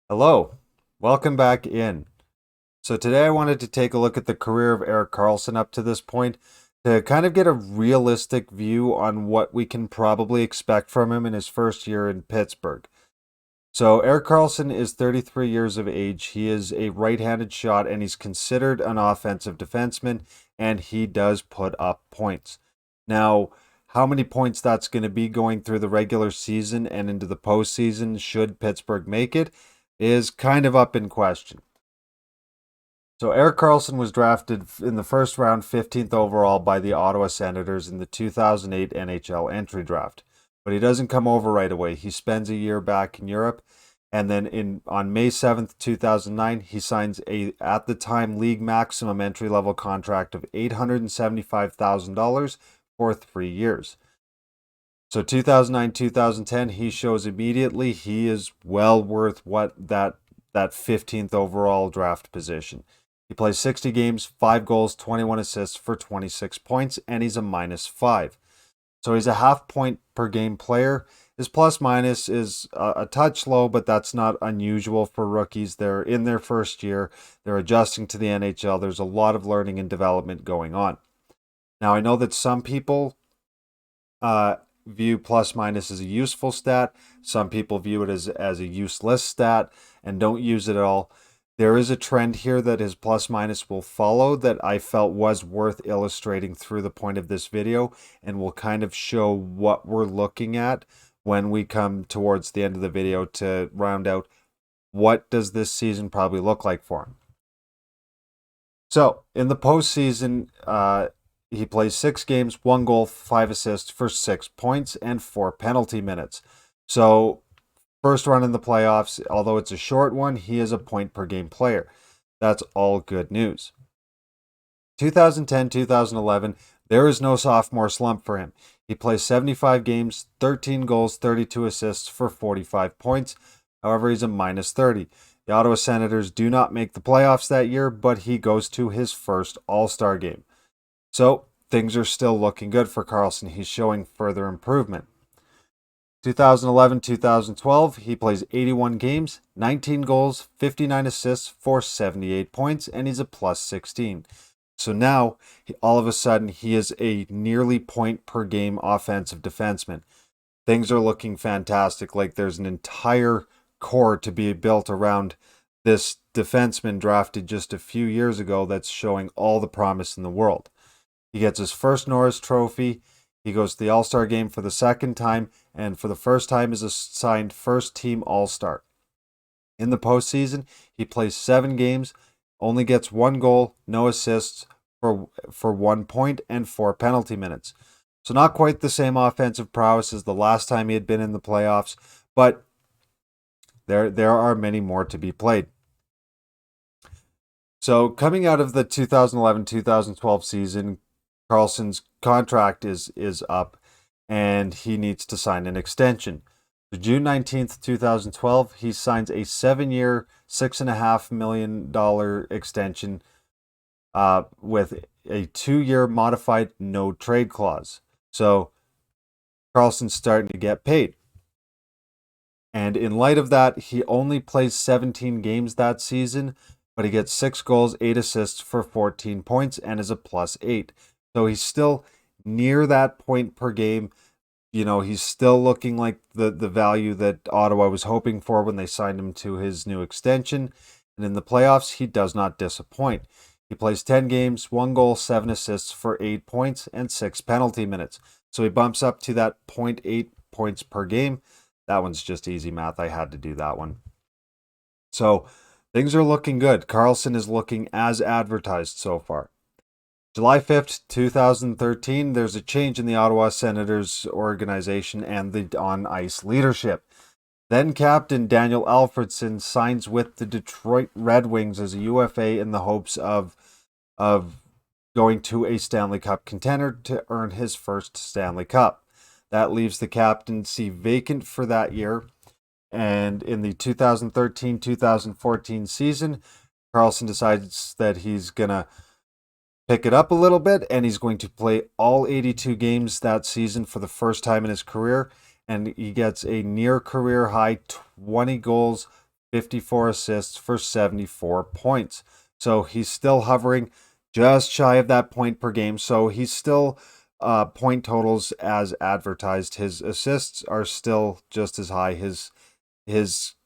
Hello, welcome back in. So today I wanted to take a look at the career of Erik Karlsson up to this point to kind of get a realistic view on what we can probably expect from him in his first year in Pittsburgh. So Erik Karlsson is 33 years of age. He is a right-handed shot and he's considered an offensive defenseman, and he does put up points. Now, how many points that's going to be going through the regular season and into the postseason should Pittsburgh make it is kind of up in question. So Erik Karlsson was drafted in the first round, 15th overall by the Ottawa Senators in the 2008 NHL entry draft. But he doesn't come over right away. He spends a year back in Europe, and then on May 7th, 2009, he signs a at the time league maximum entry level contract of $875,000 for 3 years. So 2009, 2010, he shows immediately he is well worth what that 15th overall draft position. He plays 60 games, 5 goals, 21 assists for 26 points, and he's a -5. So he's a half point per game player. His plus minus is a touch low, but that's not unusual for rookies. They're in their first year. They're adjusting to the NHL. There's a lot of learning and development going on. Now, I know that some people view plus minus as a useful stat. Some people view it as a useless stat and don't use it at all. There is a trend here that his plus minus will follow that I felt was worth illustrating through the point of this video, and will kind of show what we're looking at when we come towards the end of the video to round out what does this season probably look like for him. So in the postseason, he plays 6 games, 1 goal, 5 assists for 6 points and 4 penalty minutes. So first run in the playoffs, although it's a short one, he is a point per game player. That's all good news. 2010, 2011, there is no sophomore slump for him. He plays 75 games, 13 goals, 32 assists for 45 points. However, he's a -30. The Ottawa Senators do not make the playoffs that year, but he goes to his first All-Star game. So things are still looking good for Karlsson. He's showing further improvement. 2011-2012, he plays 81 games, 19 goals, 59 assists for 78 points, and he's a +16. So now, all of a sudden, he is a nearly point per game offensive defenseman. Things are looking fantastic. Like there's an entire core to be built around this defenseman drafted just a few years ago that's showing all the promise in the world. He gets his first Norris Trophy. He goes to the All-Star game for the second time, and for the first time is assigned first-team All-Star. In the postseason, he plays 7 games, only gets 1 goal, no assists for 1 point and 4 penalty minutes. So not quite the same offensive prowess as the last time he had been in the playoffs, but there are many more to be played. So coming out of the 2011-2012 season, Karlsson's contract is up, and he needs to sign an extension. So June 19th, 2012, he signs a 7-year, $6.5 million extension with a 2-year modified no trade clause. So Karlsson's starting to get paid. And in light of that, he only plays 17 games that season, but he gets 6 goals, 8 assists for 14 points and is a +8. So he's still near that point per game. You know, he's still looking like the value that Ottawa was hoping for when they signed him to his new extension. And in the playoffs, he does not disappoint. He plays 10 games, 1 goal, 7 assists for 8 points and 6 penalty minutes. So he bumps up to that 0.8 points per game. That one's just easy math. I had to do that one. So things are looking good. Karlsson is looking as advertised so far. July 5th, 2013, there's a change in the Ottawa Senators organization and the on-ice leadership. Then captain Daniel Alfredsson signs with the Detroit Red Wings as a UFA in the hopes of going to a Stanley Cup contender to earn his first Stanley Cup. That leaves the captaincy vacant for that year. And in the 2013-2014 season, Karlsson decides that he's going to pick it up a little bit, and he's going to play all 82 games that season for the first time in his career, and he gets a near career high 20 goals, 54 assists for 74 points. So he's still hovering just shy of that point per game. So he's still point totals as advertised. His assists are still just as high. His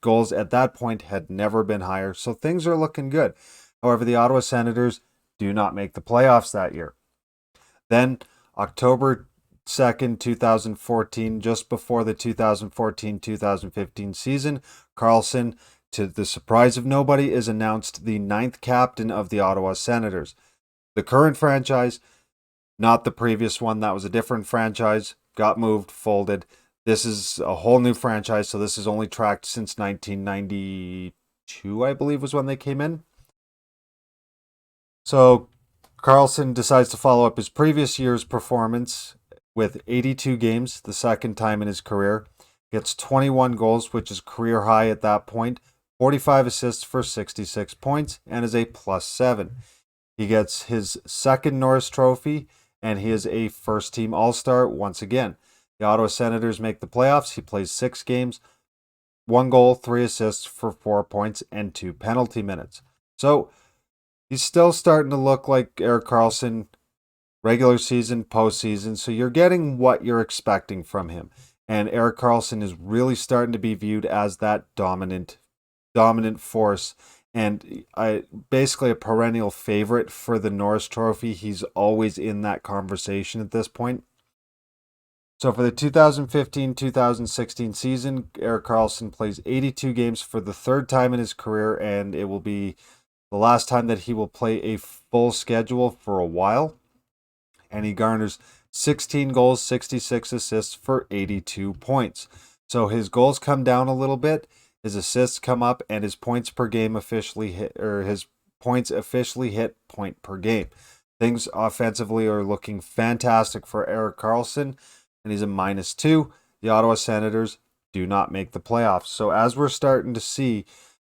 goals at that point had never been higher. So things are looking good. However, the Ottawa Senators do not make the playoffs that year. Then October 2nd, 2014, just before the 2014-2015 season, Karlsson, to the surprise of nobody, is announced the 9th captain of the Ottawa Senators. The current franchise, not the previous one, that was a different franchise, got moved, folded. This is a whole new franchise, so this is only tracked since 1992, I believe, was when they came in. So Karlsson decides to follow up his previous year's performance with 82 games, the second time in his career. Gets 21 goals, which is career high at that point, 45 assists for 66 points, and is a +7. He gets his second Norris Trophy, and he is a first-team All-Star once again. The Ottawa Senators make the playoffs. He plays 6 games, 1 goal, 3 assists for 4 points, and 2 penalty minutes. So he's still starting to look like Erik Karlsson, regular season, postseason. So you're getting what you're expecting from him. And Erik Karlsson is really starting to be viewed as that dominant force. And basically a perennial favorite for the Norris Trophy. He's always in that conversation at this point. So for the 2015-2016 season, Erik Karlsson plays 82 games for the third time in his career, and it will be the last time that he will play a full schedule for a while. And he garners 16 goals, 66 assists for 82 points. So his goals come down a little bit, his assists come up, and his points per game officially hit point per game. Things offensively are looking fantastic for Erik Karlsson, and he's a -2. The Ottawa Senators do not make the playoffs. So as we're starting to see,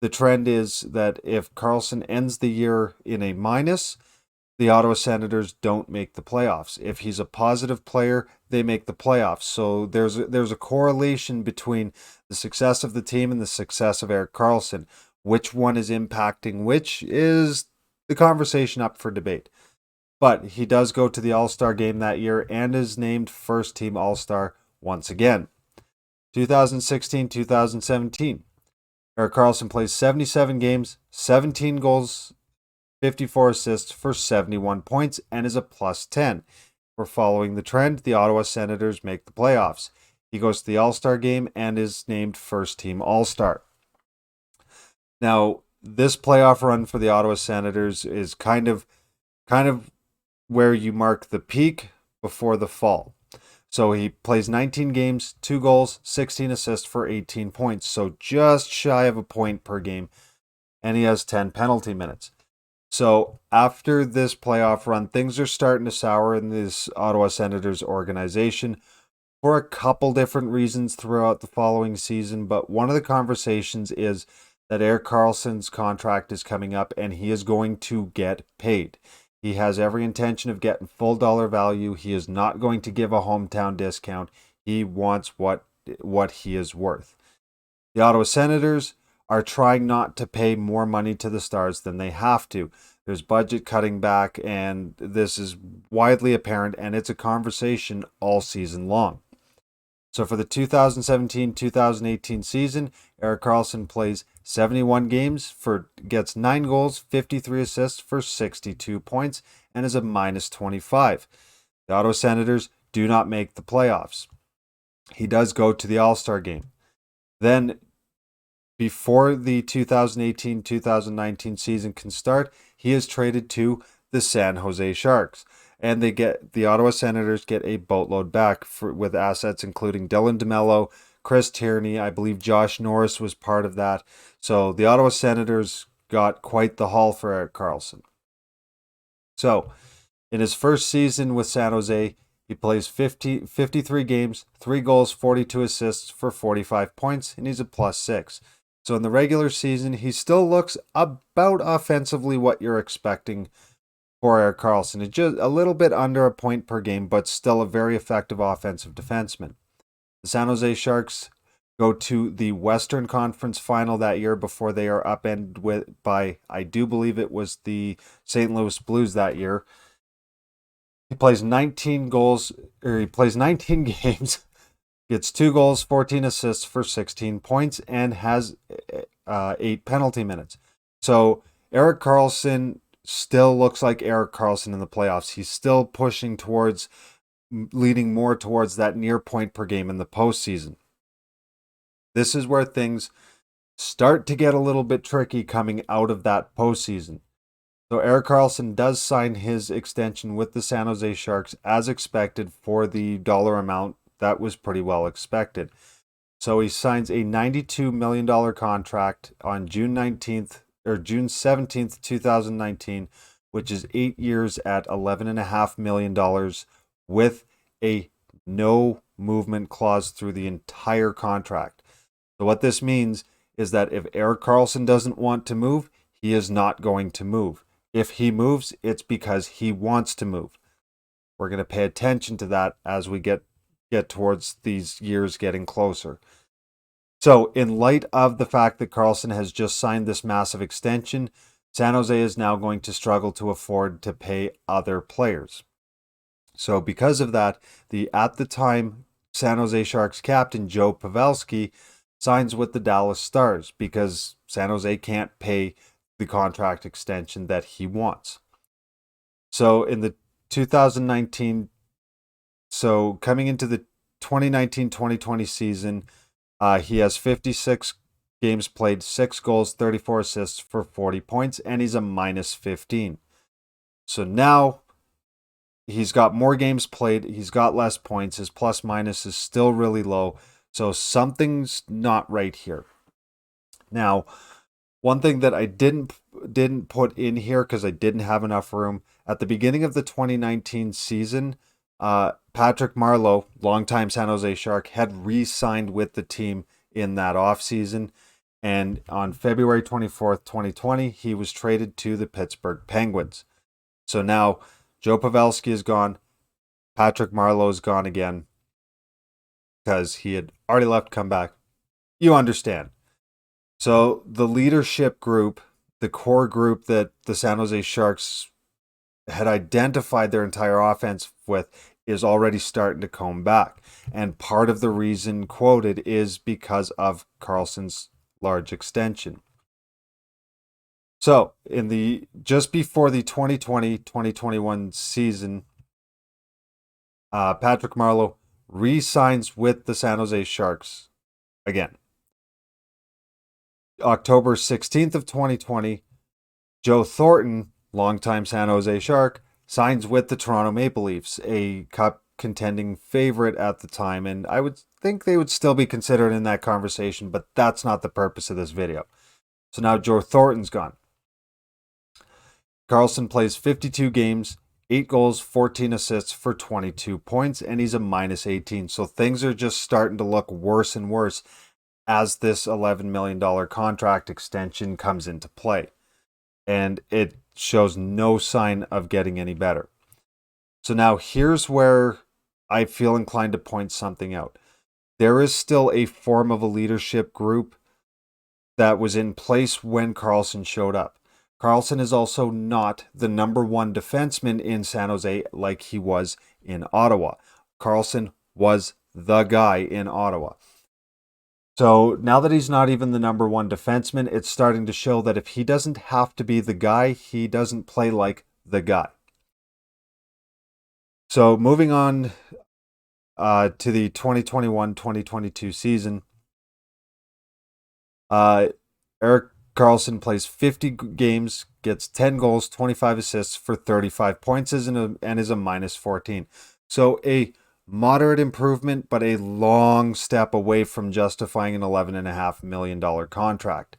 the trend is that if Karlsson ends the year in a minus, the Ottawa Senators don't make the playoffs. If he's a positive player, they make the playoffs. So there's a correlation between the success of the team and the success of Erik Karlsson. Which one is impacting which is the conversation up for debate. But he does go to the All-Star game that year and is named first-team All-Star once again. 2016-2017. Erik Karlsson plays 77 games, 17 goals, 54 assists for 71 points, and is a +10. We're following the trend. The Ottawa Senators make the playoffs. He goes to the All-Star game and is named first-team All-Star. Now, this playoff run for the Ottawa Senators is kind of where you mark the peak before the fall. So he plays 19 games, 2 goals, 16 assists for 18 points. So just shy of a point per game. And he has 10 penalty minutes. So after this playoff run, things are starting to sour in this Ottawa Senators organization for a couple different reasons throughout the following season. But one of the conversations is that Erik Karlsson's contract is coming up and he is going to get paid. He has every intention of getting full dollar value. He is not going to give a hometown discount. He wants what he is worth. The Ottawa Senators are trying not to pay more money to the Stars than they have to. There's budget cutting back, and this is widely apparent, and it's a conversation all season long. So for the 2017-2018 season, Erik Karlsson plays 71 games, gets 9 goals, 53 assists for 62 points, and is a -25. The Ottawa Senators do not make the playoffs. He does go to the All-Star game. Then, before the 2018-2019 season can start, he is traded to the San Jose Sharks. And the Ottawa Senators get a boatload back with assets including Dylan DeMello, Chris Tierney. I believe Josh Norris was part of that. So the Ottawa Senators got quite the haul for Erik Karlsson. So in his first season with San Jose, he plays 53 games, 3 goals, 42 assists for 45 points, and he's a +6. So in the regular season, he still looks about offensively what you're expecting for Erik Karlsson. It's just a little bit under a point per game, but still a very effective offensive defenseman. The San Jose Sharks go to the Western Conference Final that year before they are upended by, I do believe it was the St. Louis Blues that year. He plays 19 goals, or he plays 19 games, gets 2 goals, 14 assists for 16 points, and has 8 penalty minutes. So Erik Karlsson still looks like Erik Karlsson in the playoffs. He's still pushing towards, leading more towards that near point per game in the postseason. This is where things start to get a little bit tricky coming out of that postseason. So Erik Karlsson does sign his extension with the San Jose Sharks as expected for the dollar amount that was pretty well expected. So he signs a $92 million contract on June 17th, 2019, which is 8 years at $11.5 million with a no movement clause through the entire contract. So what this means is that if Erik Karlsson doesn't want to move, he is not going to move. If he moves, it's because he wants to move. We're going to pay attention to that as we get towards these years getting closer. So in light of the fact that Karlsson has just signed this massive extension, San Jose is now going to struggle to afford to pay other players. So because of that, at the time San Jose Sharks captain Joe Pavelski signs with the Dallas Stars because San Jose can't pay the contract extension that he wants. So in the 2019, so coming into the 2019-2020 season, he has 56 games played, 6 goals, 34 assists for 40 points, and he's a -15. So now he's got more games played, he's got less points, his plus minus is still really low, so something's not right here. Now, one thing that I didn't put in here because I didn't have enough room, at the beginning of the 2019 season, Patrick Marleau, longtime San Jose Shark, had re-signed with the team in that offseason. And on February 24th, 2020, he was traded to the Pittsburgh Penguins. So now Joe Pavelski is gone. Patrick Marleau is gone again because he had already left, come back. You understand. So the leadership group, the core group that the San Jose Sharks had identified their entire offense with, is already starting to come back. And part of the reason quoted is because of Karlsson's large extension. So just before the 2020-2021 season, Patrick Marleau re-signs with the San Jose Sharks again. October 16th of 2020, Joe Thornton, longtime San Jose Shark, signs with the Toronto Maple Leafs, a cup contending favorite at the time, and I would think they would still be considered in that conversation, but that's not the purpose of this video. So now Joe Thornton's gone. Karlsson plays 52 games, 8 goals, 14 assists for 22 points, and he's a -18. So things are just starting to look worse and worse as this $11 million contract extension comes into play. And it shows no sign of getting any better. So now here's where I feel inclined to point something out. There is still a form of a leadership group that was in place when Karlsson showed up. Karlsson is also not the number one defenseman in San Jose like he was in Ottawa. Karlsson was the guy in Ottawa. So now that he's not even the number one defenseman, it's starting to show that if he doesn't have to be the guy, he doesn't play like the guy. So moving on to the 2021-2022 season, Erik Karlsson plays 50 games, gets 10 goals, 25 assists for 35 points, and is a -14. So a moderate improvement, but a long step away from justifying an $11.5 million contract.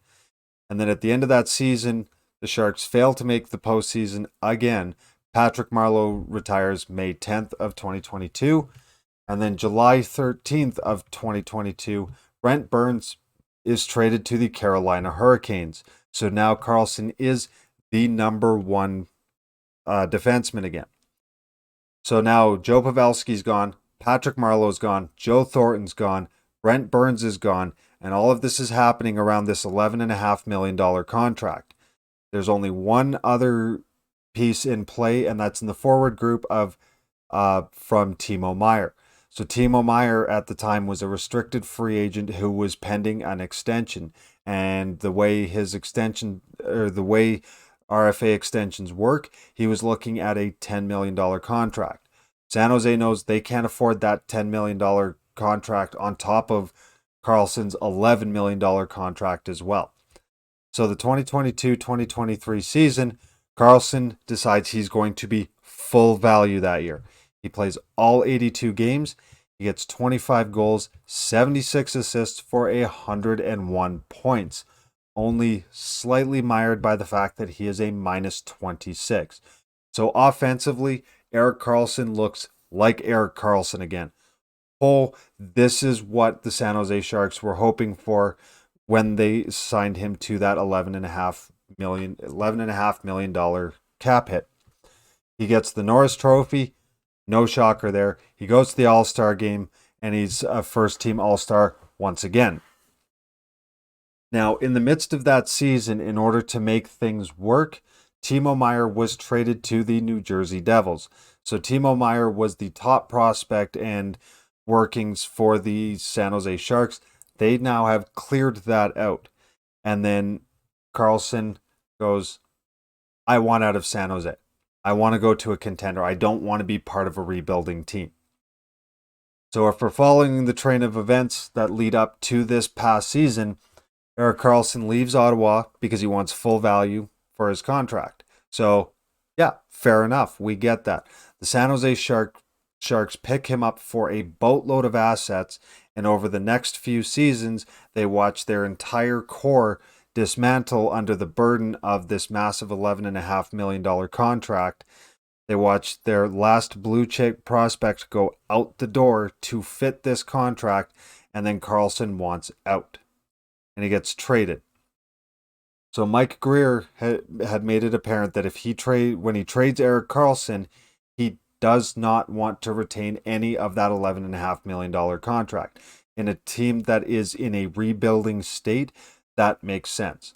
And then at the end of that season, the Sharks fail to make the postseason again. Patrick Marleau retires May 10th of 2022. And then July 13th of 2022, Brent Burns is traded to the Carolina Hurricanes. So now Karlsson is the number one defenseman again. So now Joe Pavelski's gone, Patrick Marleau's gone, Joe Thornton's gone, Brent Burns is gone, and all of this is happening around this $11.5 million contract. There's only one other piece in play, and that's in the forward group of from Timo Meier. So Timo Meier at the time was a restricted free agent who was pending an extension, and the way his extension or the way RFA extensions work, he was looking at a $10 million contract. San Jose knows they can't afford that $10 million contract on top of Karlsson's $11 million contract as well. So the 2022-2023 season, Karlsson decides he's going to be full value that year. He plays all 82 games. He gets 25 goals, 76 assists for 101 points. Only slightly mired by the fact that he is a minus 26. So offensively, Erik Karlsson looks like Erik Karlsson again. Oh, this is what the San Jose Sharks were hoping for when they signed him to that $11.5 million cap hit. He gets the Norris Trophy. No shocker there. He goes to the All-Star game, and he's a first-team All-Star once again. Now, in the midst of that season, in order to make things work, Timo Meier was traded to the New Jersey Devils. So Timo Meier was the top prospect and workings for the San Jose Sharks. They now have cleared that out. And then Karlsson goes, I want out of San Jose. I want to go to a contender. I don't want to be part of a rebuilding team. So if we're following the train of events that lead up to this past season, Erik Karlsson leaves Ottawa because he wants full value for his contract. So, yeah, fair enough. We get that. The San Jose Sharks pick him up for a boatload of assets, and over the next few seasons, they watch their entire core dismantle under the burden of this massive $11.5 million contract. They watch their last blue chip prospect go out the door to fit this contract, and then Karlsson wants out, and he gets traded. So Mike Grier had made it apparent that when he trades Erik Karlsson, he does not want to retain any of that $11.5 million contract. In a team that is in a rebuilding state, that makes sense.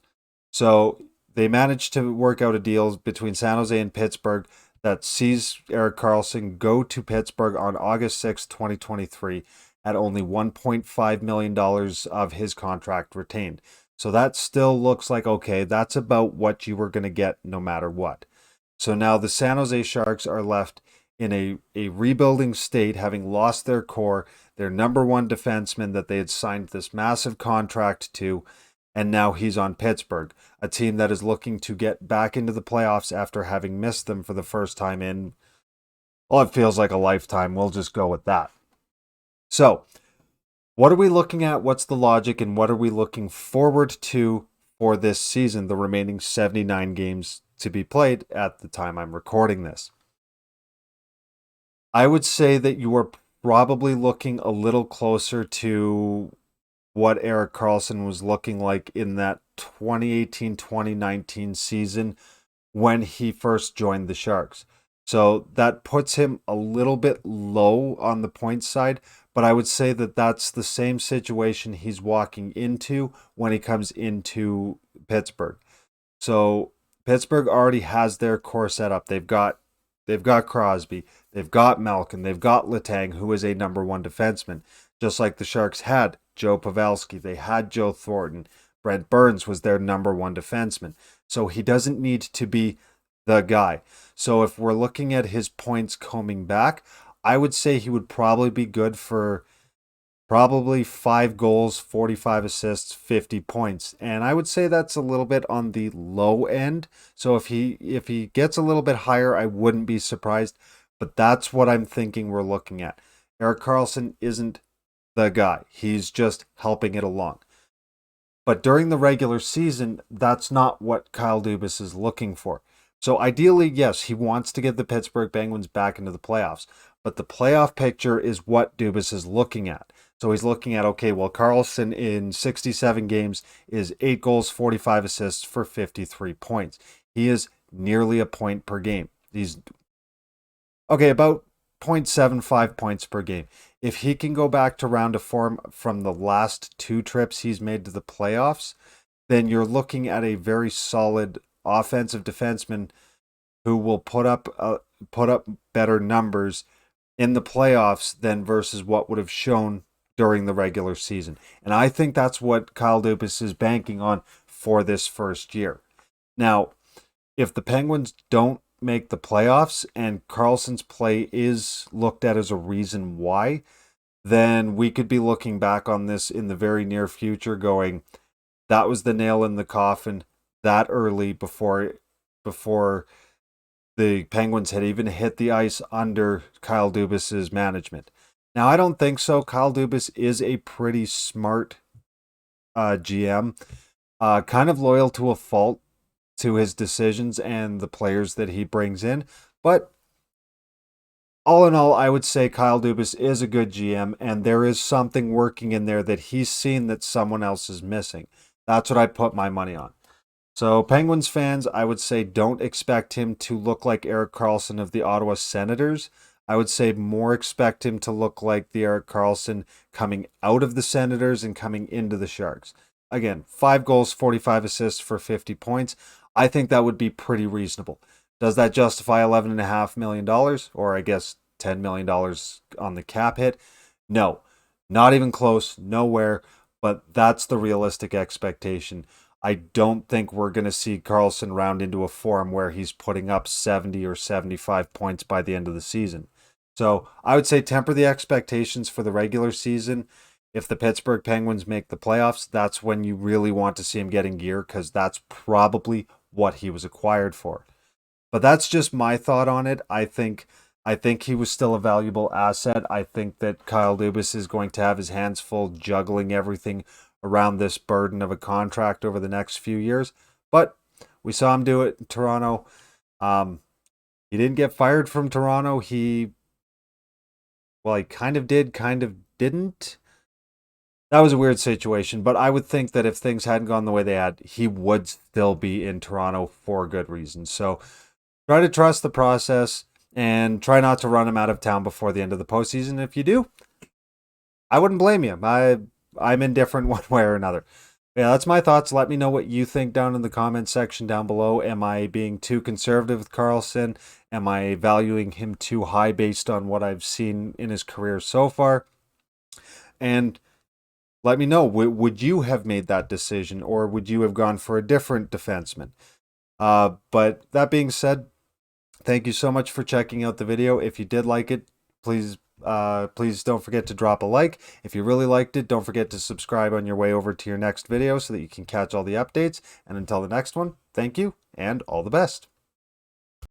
So they managed to work out a deal between San Jose and Pittsburgh that sees Erik Karlsson go to Pittsburgh on August 6, 2023 at only $1.5 million of his contract retained. So that still looks like, okay, that's about what you were going to get no matter what. So now the San Jose Sharks are left in a rebuilding state, having lost their core, their number one defenseman that they had signed this massive contract to, and now he's on Pittsburgh, a team that is looking to get back into the playoffs after having missed them for the first time in, well, it feels like a lifetime. We'll just go with that. So, what are we looking at? What's the logic, and what are we looking forward to for this season, the remaining 79 games to be played at the time I'm recording this? I would say that you are probably looking a little closer to what Erik Karlsson was looking like in that 2018-2019 season when he first joined the Sharks. So that puts him a little bit low on the points side, but I would say that that's the same situation he's walking into when he comes into Pittsburgh. So Pittsburgh already has their core set up. They've got Crosby, they've got Malkin, they've got Letang, who is a number one defenseman, just like the Sharks had Joe Pavelski, they had Joe Thornton, Brent Burns was their number one defenseman. So he doesn't need to be the guy. So if we're looking at his points coming back, I would say he would probably be good for probably 5 goals, 45 assists, 50 points. And I would say that's a little bit on the low end. So if he gets a little bit higher, I wouldn't be surprised. But that's what I'm thinking we're looking at. Erik Karlsson isn't the guy. He's just helping it along. But during the regular season, that's not what Kyle Dubas is looking for. So ideally, yes, he wants to get the Pittsburgh Penguins back into the playoffs. But the playoff picture is what Dubas is looking at. So he's looking at, okay, well, Karlsson in 67 games is 8 goals, 45 assists for 53 points. He is nearly a point per game. He's, okay, about 8.75 points per game. If he can go back to round of form from the last 2 trips he's made to the playoffs, then you're looking at a very solid offensive defenseman who will put up better numbers in the playoffs than versus what would have shown during the regular season. And I think that's what Kyle Dubas is banking on for this first year. Now, if the Penguins don't make the playoffs and Karlsson's play is looked at as a reason why, then we could be looking back on this in the very near future going, that was the nail in the coffin that early before the Penguins had even hit the ice under Kyle Dubas's management. Now, I don't think so. Kyle Dubas is a pretty smart GM, kind of loyal to a fault to his decisions and the players that he brings in. But all in all, I would say Kyle Dubas is a good GM, and there is something working in there that he's seen that someone else is missing. That's what I put my money on. So Penguins fans, I would say don't expect him to look like Erik Karlsson of the Ottawa Senators. I would say more expect him to look like the Erik Karlsson coming out of the Senators and coming into the Sharks. Again, 5 goals, 45 assists for 50 points. I think that would be pretty reasonable. Does that justify $11.5 million? Or I guess $10 million on the cap hit? No, not even close, nowhere, but that's the realistic expectation. I don't think we're going to see Karlsson round into a form where he's putting up 70 or 75 points by the end of the season. So I would say temper the expectations for the regular season. If the Pittsburgh Penguins make the playoffs, that's when you really want to see him getting gear because that's probably what he was acquired for. But that's just my thought on it. I think he was still a valuable asset. I think that Kyle Dubas is going to have his hands full juggling everything around this burden of a contract over the next few years. But we saw him do it in Toronto. He didn't get fired from Toronto. He kind of did, kind of didn't. That was a weird situation, but I would think that if things hadn't gone the way they had, he would still be in Toronto for good reasons. So try to trust the process and try not to run him out of town before the end of the postseason. If you do, I wouldn't blame you. I'm indifferent one way or another. Yeah, that's my thoughts. Let me know what you think down in the comments section down below. Am I being too conservative with Karlsson? Am I valuing him too high based on what I've seen in his career so far? And let me know, would you have made that decision or would you have gone for a different defenseman? But that being said, thank you so much for checking out the video. If you did like it, please don't forget to drop a like. If you really liked it, don't forget to subscribe on your way over to your next video so that you can catch all the updates. And until the next one, thank you and all the best.